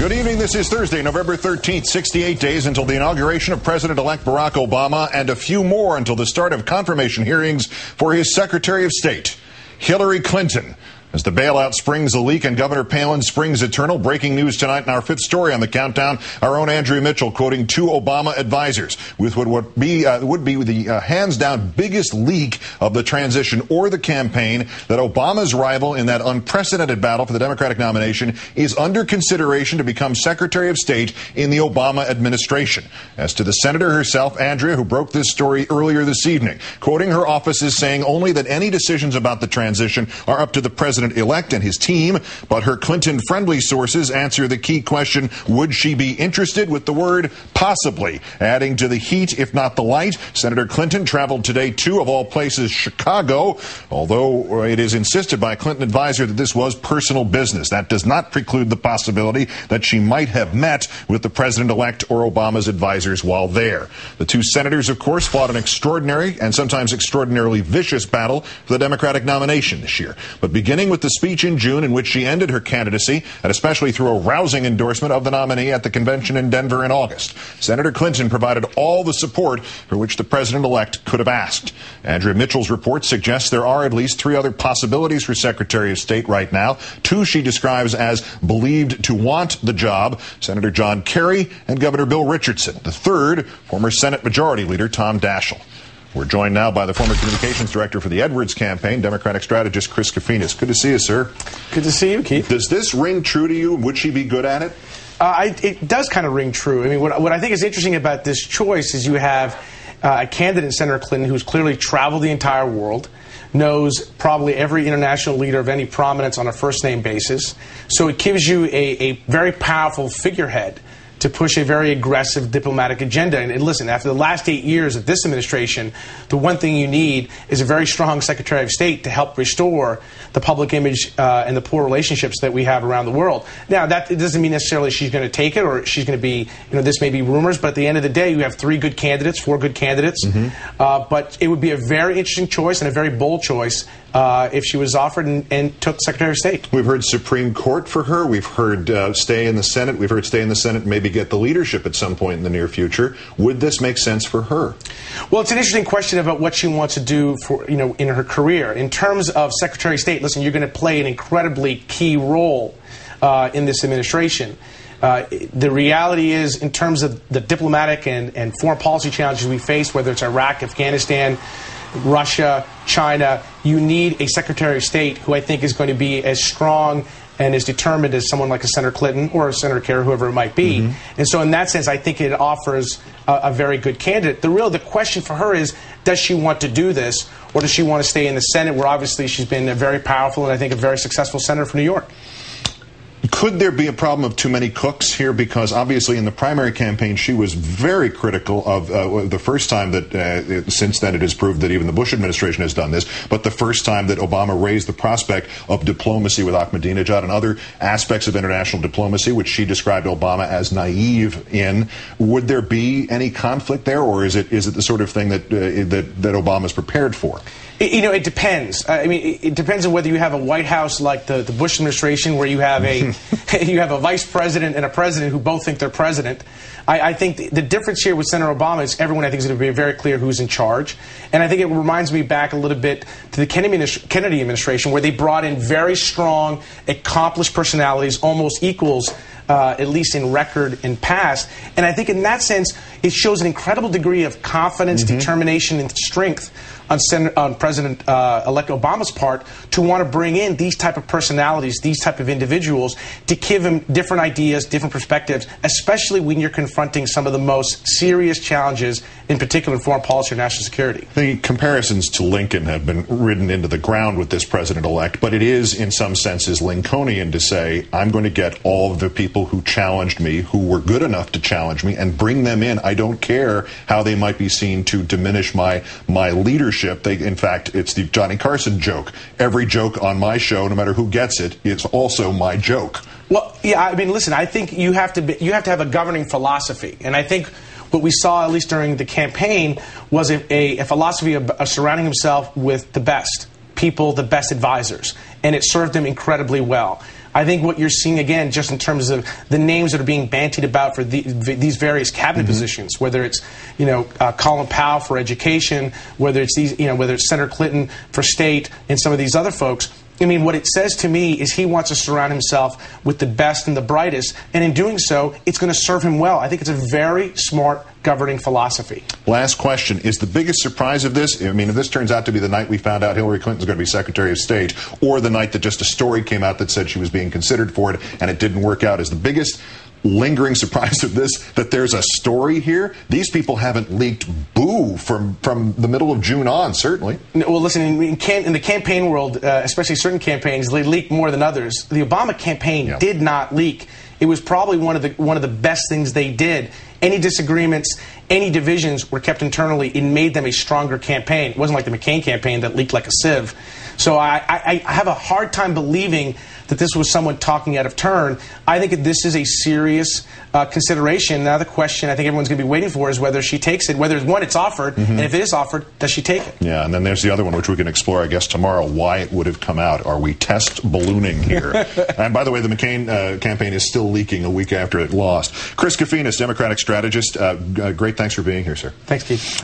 Good evening. This is Thursday, November 13th, 68 days until the inauguration of President-elect Barack Obama and a few more until the start of confirmation hearings for his Secretary of State, Hillary Clinton. As the bailout springs a leak and Governor Palin springs eternal, breaking news tonight in our fifth story on the countdown, our own Andrea Mitchell quoting two Obama advisors with what would be the hands-down biggest leak of the transition or the campaign, that Obama's rival in that unprecedented battle for the Democratic nomination is under consideration to become Secretary of State in the Obama administration. As to the senator herself, Andrea, who broke this story earlier this evening, quoting her office is saying only that any decisions about the transition are up to the president-elect and his team, but her Clinton-friendly sources answer the key question, would she be interested, with the word possibly. Adding to the heat, if not the light, Senator Clinton traveled today to, of all places, Chicago, although it is insisted by a Clinton advisor that this was personal business. That does not preclude the possibility that she might have met with the president-elect or Obama's advisors while there. The two senators, of course, fought an extraordinary and sometimes extraordinarily vicious battle for the Democratic nomination this year. But beginning with the speech in June in which she ended her candidacy, and especially through a rousing endorsement of the nominee at the convention in Denver in August, Senator Clinton provided all the support for which the president-elect could have asked. Andrea Mitchell's report suggests there are at least three other possibilities for Secretary of State right now. Two she describes as believed to want the job, Senator John Kerry and Governor Bill Richardson. The third, former Senate Majority Leader Tom Daschle. We're joined now by the former communications director for the Edwards campaign, Democratic strategist Chris Kofinas. Good to see you, sir. Good to see you, Keith. Does this ring true to you? Would she be good at it? It does kind of ring true. I mean, what I think is interesting about this choice is you have a candidate, Senator Clinton, who's clearly traveled the entire world, knows probably every international leader of any prominence on a first-name basis. So it gives you a very powerful figurehead to push a very aggressive diplomatic agenda. And listen, after the last 8 years of this administration, the one thing you need is a very strong Secretary of State to help restore the public image and the poor relationships that we have around the world. Now, that it doesn't mean necessarily she's going to take it or she's going to be, this may be rumors, but at the end of the day, you have four good candidates. But it would be a very interesting choice and a very bold choice if she was offered and took Secretary of State. We've heard Supreme Court for her. We've heard stay in the Senate. We've heard stay in the Senate and maybe get the leadership at some point in the near future. Would this make sense for her? Well, it's an interesting question about what she wants to do for, in her career. In terms of Secretary of State, listen, you're going to play an incredibly key role in this administration. The reality is, in terms of the diplomatic and foreign policy challenges we face, whether it's Iraq, Afghanistan, Russia, China, you need a Secretary of State who I think is going to be as strong and as determined as someone like a Senator Clinton or a Senator Kerry, whoever it might be. And so in that sense, I think it offers a very good candidate. The question for her is, does she want to do this, or does she want to stay in the Senate, where obviously she's been a very powerful and I think a very successful senator for New York? Could there be a problem of too many cooks here? Because obviously in the primary campaign she was very critical of the first time that, since then it has proved that even the Bush administration has done this, but the first time that Obama raised the prospect of diplomacy with Ahmadinejad and other aspects of international diplomacy, which she described Obama as naive in. Would there be any conflict there, or is it the sort of thing that Obama's prepared for? It depends. I mean, it depends on whether you have a White House like the Bush administration, where you have a vice president and a president who both think they're president. I think the difference here with Senator Obama is everyone, I think, is going to be very clear who's in charge. And I think it reminds me back a little bit to the Kennedy administration, where they brought in very strong, accomplished personalities, almost equals, at least in record and past. And I think in that sense, it shows an incredible degree of confidence, determination, and strength on President-elect Obama's part to want to bring in these type of personalities, these type of individuals, to give him different ideas, different perspectives, especially when you're confronting some of the most serious challenges, in particular in foreign policy or national security. The comparisons to Lincoln have been ridden into the ground with this president-elect, but it is, in some senses, Lincolnian to say, I'm going to get all of the people who challenged me, who were good enough to challenge me, and bring them in. I don't care how they might be seen to diminish my leadership. In fact, it's the Johnny Carson joke. Every joke on my show, no matter who gets it, is also my joke. Well, yeah, I mean, listen, I think you have to have a governing philosophy. And I think what we saw, at least during the campaign, was a philosophy of surrounding himself with the best people, the best advisors. And it served him incredibly well. I think what you're seeing, again, just in terms of the names that are being bantied about for these various cabinet positions, whether it's, Colin Powell for education, whether it's whether it's Senator Clinton for state, and some of these other folks. I mean, what it says to me is he wants to surround himself with the best and the brightest, and in doing so, it's going to serve him well. I think it's a very smart governing philosophy. Last question. Is the biggest surprise of this, I mean, if this turns out to be the night we found out Hillary Clinton's going to be Secretary of State, or the night that just a story came out that said she was being considered for it and it didn't work out, is the biggest lingering surprise of this that there's a story here? These people haven't leaked boo from the middle of June on, certainly. Well, listen, in the campaign world, especially certain campaigns, they leak more than others. The Obama campaign did not leak. It was probably one of the best things they did. Any disagreements, any divisions were kept internally. It made them a stronger campaign. It wasn't like the McCain campaign that leaked like a sieve. So I have a hard time believing that this was someone talking out of turn. I think that this is a serious consideration. Now the question I think everyone's going to be waiting for is whether she takes it, whether, one, it's offered, and if it is offered, does she take it? Yeah, and then there's the other one, which we can explore, I guess, tomorrow, why it would have come out. Are we test ballooning here? And by the way, the McCain campaign is still leaking a week after it lost. Chris Kofinas, Democratic strategist, great thanks for being here, sir. Thanks, Keith.